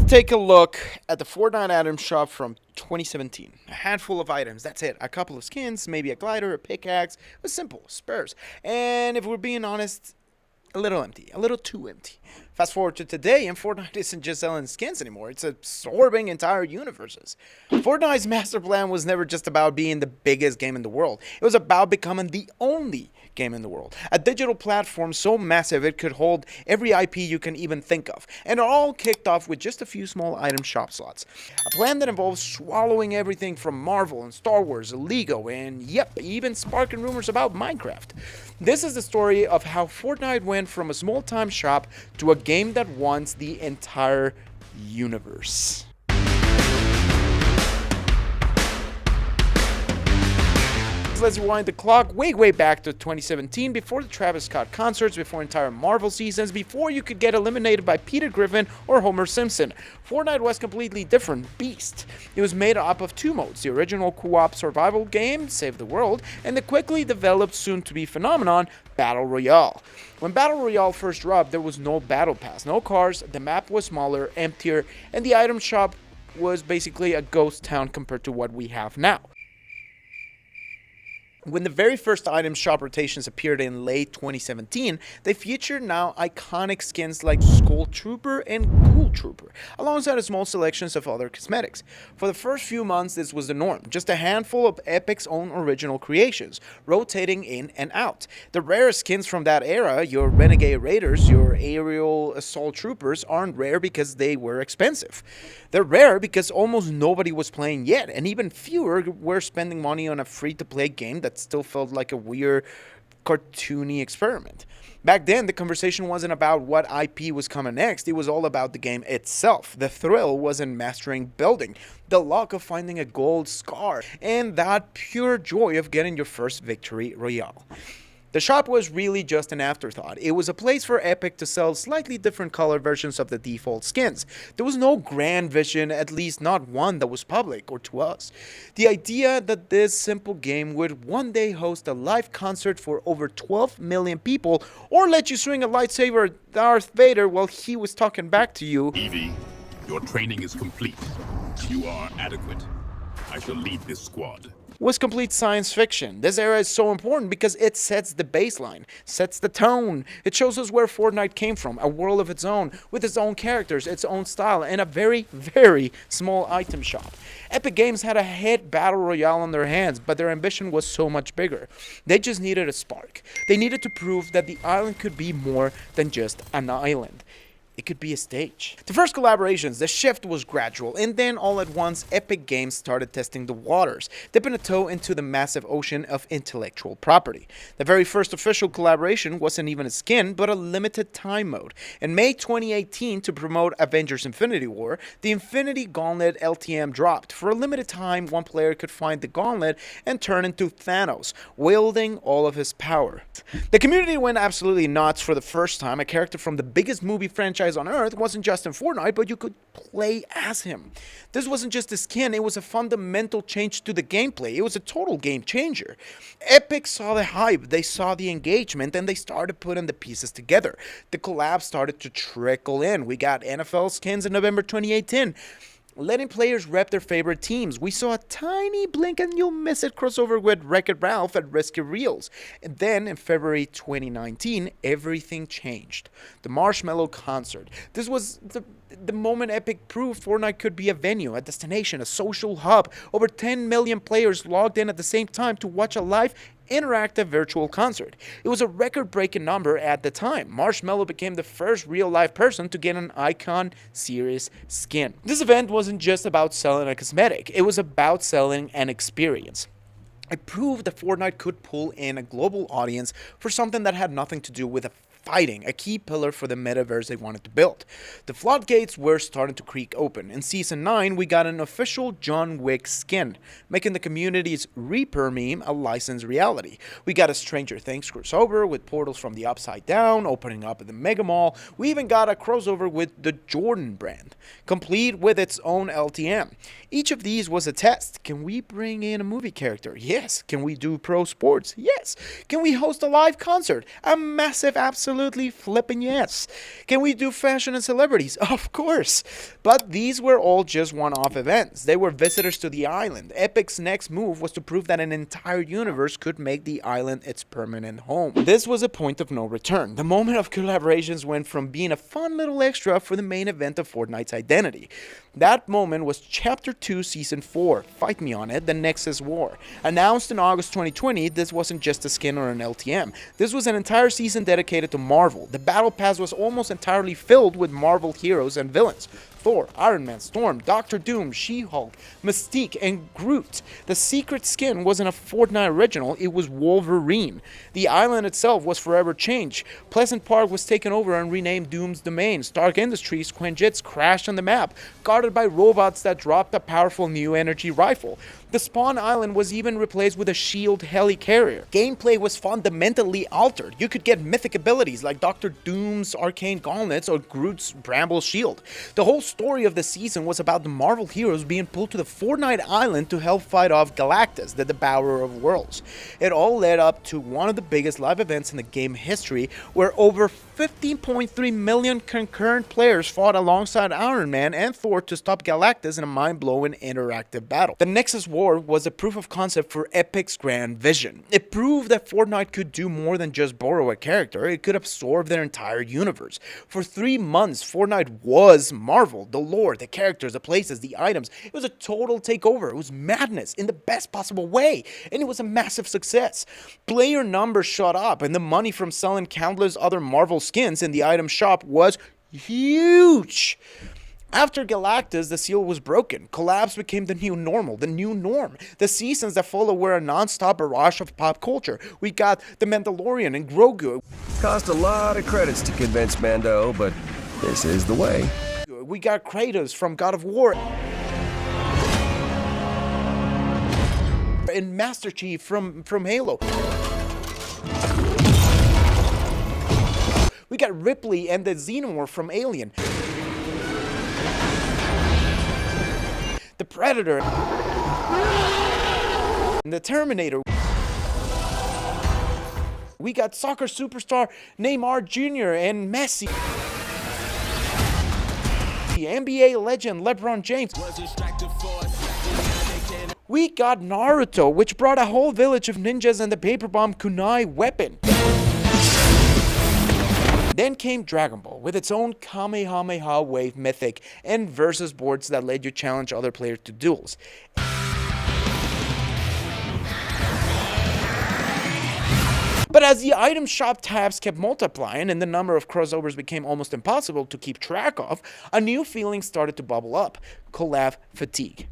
take a look at the Fortnite item shop from 2017. A handful of items, that's it. A couple of skins, maybe a glider, a pickaxe, a simple, spares. And if we're being honest, a little empty, a little too empty. Fast forward to today, and Fortnite isn't just selling skins anymore, it's absorbing entire universes. Fortnite's master plan was never just about being the biggest game in the world, it was about becoming the only game in the world. A digital platform so massive it could hold every IP you can even think of. And it all kicked off with just a few small item shop slots. A plan that involves swallowing everything from Marvel and Star Wars, LEGO, and yep, even sparking rumors about Minecraft. This is the story of how Fortnite went from a small-time shop to a game that wants the entire universe. Let's rewind the clock way back to 2017, before the Travis Scott concerts, before entire Marvel seasons, before you could get eliminated by Peter Griffin or Homer Simpson. Fortnite was completely different beast. It was made up of two modes: the original co-op survival game, Save the World, and the quickly developed soon-to-be phenomenon, Battle Royale. When Battle Royale first dropped, there was no battle pass, no cars, the map was smaller, emptier, and the item shop was basically a ghost town compared to what we have now. When the very first item shop rotations appeared in late 2017, they featured now iconic skins like Skull Trooper and Ghoul Trooper, alongside a small selections of other cosmetics. For the first few months, this was the norm, just a handful of Epic's own original creations, rotating in and out. The rarest skins from that era, your Renegade Raiders, your Aerial Assault Troopers, aren't rare because they were expensive. They're rare because almost nobody was playing yet, and even fewer were spending money on a free-to-play game that still felt like a weird, cartoony experiment. Back then, the conversation wasn't about what IP was coming next, it was all about the game itself. The thrill was in mastering building, the luck of finding a gold scar, and that pure joy of getting your first victory royale. The shop was really just an afterthought. It was a place for Epic to sell slightly different color versions of the default skins. There was no grand vision, at least not one that was public or to us. The idea that this simple game would one day host a live concert for over 12 million people, or let you swing a lightsaber at Darth Vader while he was talking back to you. Evie, your training is complete. You are adequate. I shall lead this squad. Was complete science fiction. This era is so important because it sets the baseline, sets the tone. It shows us where Fortnite came from, a world of its own, with its own characters, its own style, and a very small item shop. Epic Games had a hit battle royale on their hands, but their ambition was so much bigger. They just needed a spark. They needed to prove that the island could be more than just an island. It could be a stage. The first collaborations, the shift was gradual, and then all at once, Epic Games started testing the waters, dipping a toe into the massive ocean of intellectual property. The very first official collaboration wasn't even a skin, but a limited time mode. In May 2018, to promote Avengers Infinity War, the Infinity Gauntlet LTM dropped. For a limited time, one player could find the gauntlet and turn into Thanos, wielding all of his power. The community went absolutely nuts for the first time. A character from the biggest movie franchise on Earth wasn't just in Fortnite, but you could play as him. This wasn't just a skin, it was a fundamental change to the gameplay. It was a total game changer. Epic saw the hype, they saw the engagement, and they started putting the pieces together. The collab started to trickle in. We got NFL skins in November 2018. Letting players rep their favorite teams. We saw a tiny blink and you'll miss it crossover with Wreck-It Ralph at Risky Reels. And then in February 2019, everything changed. The Marshmello concert. This was the moment Epic proved Fortnite could be a venue, a destination, a social hub. Over 10 million players logged in at the same time to watch a live interactive virtual concert. It was a record-breaking number at the time. Marshmello became the first real-life person to get an Icon Series skin. This event wasn't just about selling a cosmetic, it was about selling an experience. It proved that Fortnite could pull in a global audience for something that had nothing to do with fighting, a key pillar for the metaverse they wanted to build. The floodgates were starting to creak open. In Season 9, we got an official John Wick skin, making the community's Reaper meme a licensed reality. We got a Stranger Things crossover with portals from the Upside Down, opening up at the Mega Mall. We even got a crossover with the Jordan brand, complete with its own LTM. Each of these was a test. Can we bring in a movie character? Yes. Can we do pro sports? Yes. Can we host a live concert? A massive absolute Absolutely flipping yes. Can we do fashion and celebrities? Of course. But these were all just one-off events. They were visitors to the island. Epic's next move was to prove that an entire universe could make the island its permanent home. This was a point of no return. The moment of collaborations went from being a fun little extra for the main event of Fortnite's identity. That moment was Chapter 2, Season 4, Fight Me On It, The Nexus War. Announced in August 2020, this wasn't just a skin or an LTM. This was an entire season dedicated to Marvel. The Battle Pass was almost entirely filled with Marvel heroes and villains. Thor, Iron Man, Storm, Doctor Doom, She-Hulk, Mystique, and Groot. The secret skin wasn't a Fortnite original, it was Wolverine. The island itself was forever changed. Pleasant Park was taken over and renamed Doom's Domain. Stark Industries, Quinjets crashed on the map, guarded by robots that dropped a powerful new energy rifle. The Spawn Island was even replaced with a shield helicarrier. Gameplay was fundamentally altered. You could get mythic abilities like Doctor Doom's arcane gauntlets or Groot's bramble shield. The whole story of the season was about the Marvel heroes being pulled to the Fortnite island to help fight off Galactus, the devourer of worlds. It all led up to one of the biggest live events in the game history, where over 15.3 million concurrent players fought alongside Iron Man and Thor to stop Galactus in a mind-blowing interactive battle. The Nexus War was a proof of concept for Epic's grand vision. It proved that Fortnite could do more than just borrow a character, it could absorb their entire universe. For 3 months, Fortnite was Marvel, the lore, the characters, the places, the items. It was a total takeover. It was madness in the best possible way, and it was a massive success. Player numbers shot up, and the money from selling countless other Marvel skins in the item shop was huge. After Galactus, the seal was broken. Collabs became the new normal, the new norm. The seasons that follow were a non-stop barrage of pop culture. We got The Mandalorian and Grogu. Cost a lot of credits to convince Mando, but this is the way. We got Kratos from God of War. And Master Chief from Halo. We got Ripley and the Xenomorph from Alien. The Predator. And the Terminator. We got soccer superstar Neymar Jr. and Messi. The NBA legend LeBron James. We got Naruto, which brought a whole village of ninjas and the paper bomb kunai weapon. Then came Dragon Ball, with its own Kamehameha wave mythic and versus boards that let you challenge other players to duels. But as the item shop tabs kept multiplying and the number of crossovers became almost impossible to keep track of, a new feeling started to bubble up: collab fatigue.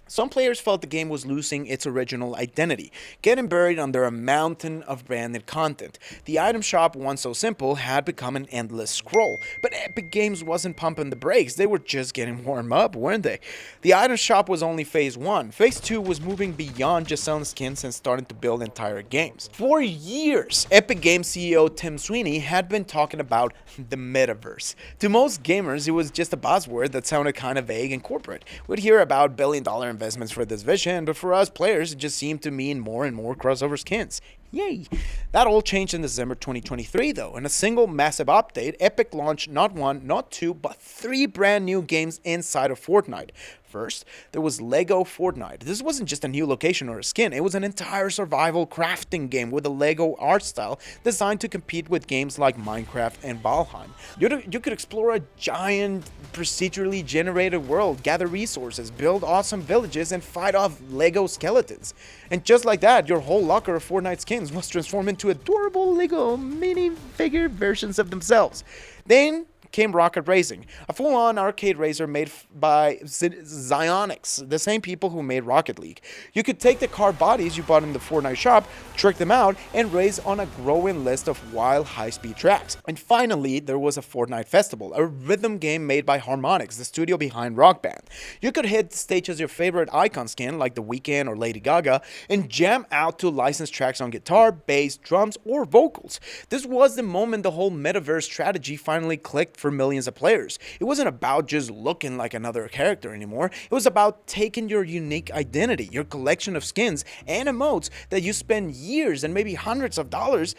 Some players felt the game was losing its original identity, getting buried under a mountain of branded content. The item shop, once so simple, had become an endless scroll. But Epic Games wasn't pumping the brakes, they were just getting warmed up, weren't they? The item shop was only phase 1. Phase 2 was moving beyond just selling skins and starting to build entire games. For years, Epic Games CEO Tim Sweeney had been talking about the Metaverse. To most gamers, it was just a buzzword that sounded kind of vague and corporate. We'd hear about billion-dollar investments for this vision, but for us players, it just seemed to mean more and more crossover skins. Yay! That all changed in December 2023 though. In a single massive update, Epic launched not 1, not 2, but 3 brand new games inside of Fortnite. First, there was LEGO Fortnite. This wasn't just a new location or a skin, it was an entire survival crafting game with a LEGO art style designed to compete with games like Minecraft and Valheim. You could explore a giant, procedurally generated world, gather resources, build awesome villages, and fight off LEGO skeletons. And just like that, your whole locker of Fortnite skins was transformed into adorable LEGO minifigure versions of themselves. Then came Rocket Racing, a full-on arcade racer made by Zionics, the same people who made Rocket League. You could take the car bodies you bought in the Fortnite shop, trick them out, and race on a growing list of wild high-speed tracks. And finally, there was a Fortnite Festival, a rhythm game made by Harmonix, the studio behind Rock Band. You could hit the stage as your favorite icon skin, like The Weeknd or Lady Gaga, and jam out to licensed tracks on guitar, bass, drums, or vocals. This was the moment the whole Metaverse strategy finally clicked for millions of players. It wasn't about just looking like another character anymore. It was about taking your unique identity, your collection of skins and emotes that you spend years and maybe hundreds of dollars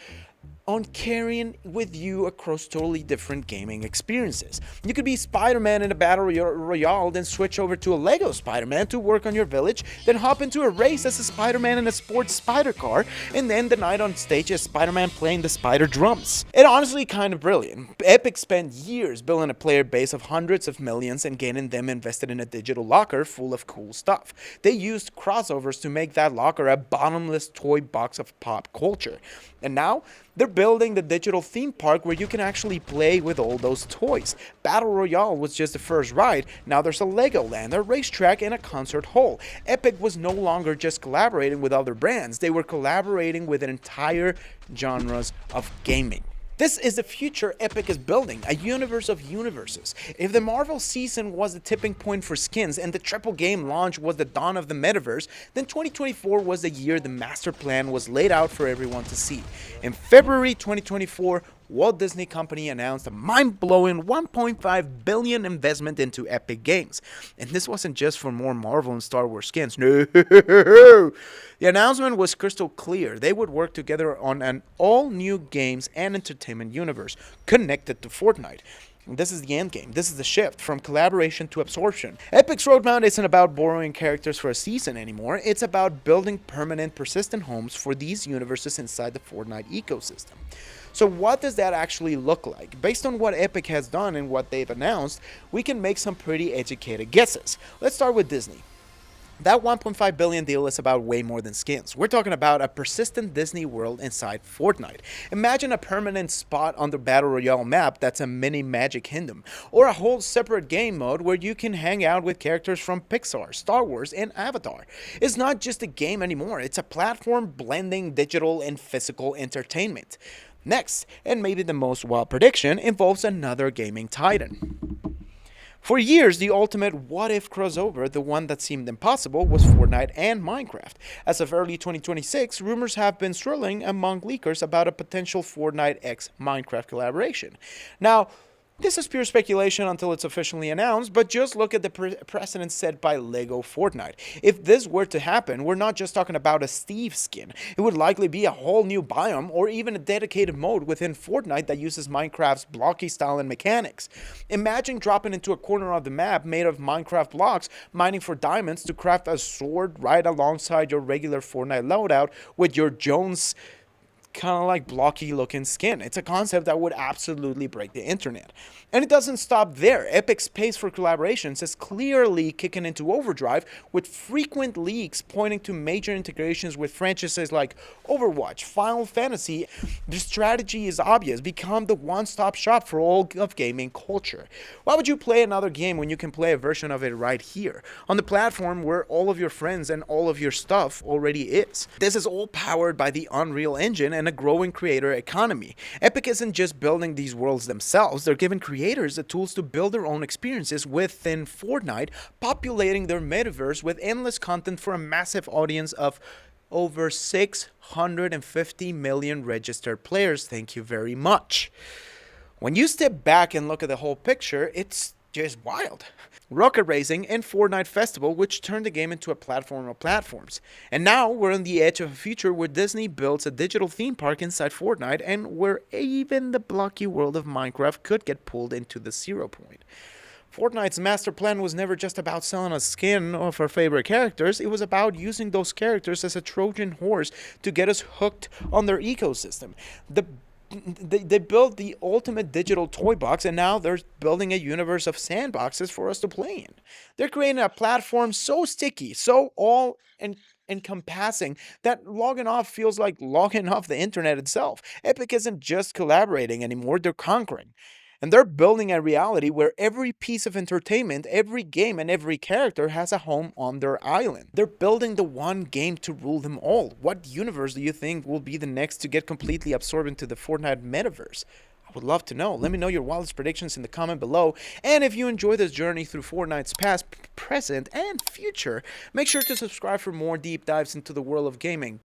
on carrying with you across totally different gaming experiences. You could be Spider-Man in a battle royale, then switch over to a LEGO Spider-Man to work on your village, then hop into a race as a Spider-Man in a sports spider car, and then the night on stage as Spider-Man playing the spider drums. It honestly kind of brilliant. Epic spent years building a player base of hundreds of millions and getting them invested in a digital locker full of cool stuff. They used crossovers to make that locker a bottomless toy box of pop culture. And now, they're building the digital theme park where you can actually play with all those toys. Battle Royale was just the first ride. Now there's a Legoland, a racetrack, and a concert hall. Epic was no longer just collaborating with other brands. They were collaborating with entire genres of gaming. This is the future Epic is building, a universe of universes. If the Marvel season was the tipping point for skins and the triple game launch was the dawn of the Metaverse, then 2024 was the year the master plan was laid out for everyone to see. In February 2024, Walt Disney Company announced a mind-blowing $1.5 billion investment into Epic Games. And this wasn't just for more Marvel and Star Wars skins. No! The announcement was crystal clear. They would work together on an all-new games and entertainment universe connected to Fortnite. This is the end game. This is the shift from collaboration to absorption. Epic's roadmap isn't about borrowing characters for a season anymore. It's about building permanent, persistent homes for these universes inside the Fortnite ecosystem. So what does that actually look like? Based on what Epic has done and what they've announced, we can make some pretty educated guesses. Let's start with Disney. That $1.5 billion deal is about way more than skins. We're talking about a persistent Disney world inside Fortnite. Imagine a permanent spot on the Battle Royale map that's a mini Magic Kingdom, or a whole separate game mode where you can hang out with characters from Pixar, Star Wars, and Avatar. It's not just a game anymore, it's a platform blending digital and physical entertainment. Next, and maybe the most wild prediction, involves another gaming titan. For years, the ultimate what-if crossover, the one that seemed impossible, was Fortnite and Minecraft. As of early 2026, rumors have been swirling among leakers about a potential Fortnite x Minecraft collaboration. Now, this is pure speculation until it's officially announced, but just look at the precedent set by LEGO Fortnite. If this were to happen, we're not just talking about a Steve skin. It would likely be a whole new biome or even a dedicated mode within Fortnite that uses Minecraft's blocky style and mechanics. Imagine dropping into a corner of the map made of Minecraft blocks, mining for diamonds to craft a sword right alongside your regular Fortnite loadout with your Jones kind of like blocky looking skin. It's a concept that would absolutely break the internet. And it doesn't stop there. Epic's pace for collaborations is clearly kicking into overdrive, with frequent leaks pointing to major integrations with franchises like Overwatch, Final Fantasy. The strategy is obvious: become the one-stop shop for all of gaming culture. Why would you play another game when you can play a version of it right here, on the platform where all of your friends and all of your stuff already is? This is all powered by the Unreal Engine and a growing creator economy. Epic isn't just building these worlds themselves, they're giving creators the tools to build their own experiences within Fortnite, populating their metaverse with endless content for a massive audience of over 650 million registered players. Thank you very much. When you step back and look at the whole picture, it's just wild. Rocket racing and Fortnite Festival, which turned the game into a platform of platforms. And now we're on the edge of a future where Disney builds a digital theme park inside Fortnite, and where even the blocky world of Minecraft could get pulled into the 0 point. Fortnite's master plan was never just about selling a skin of our favorite characters. It was about using those characters as a Trojan horse to get us hooked on their ecosystem. They built the ultimate digital toy box, and now they're building a universe of sandboxes for us to play in. They're creating a platform so sticky, so all-encompassing, that logging off feels like logging off the internet itself. Epic isn't just collaborating anymore, they're conquering. And they're building a reality where every piece of entertainment, every game, and every character has a home on their island. They're building the one game to rule them all. What universe do you think will be the next to get completely absorbed into the Fortnite metaverse? I would love to know. Let me know your wildest predictions in the comment below. And if you enjoy this journey through Fortnite's past, present, and future, make sure to subscribe for more deep dives into the world of gaming.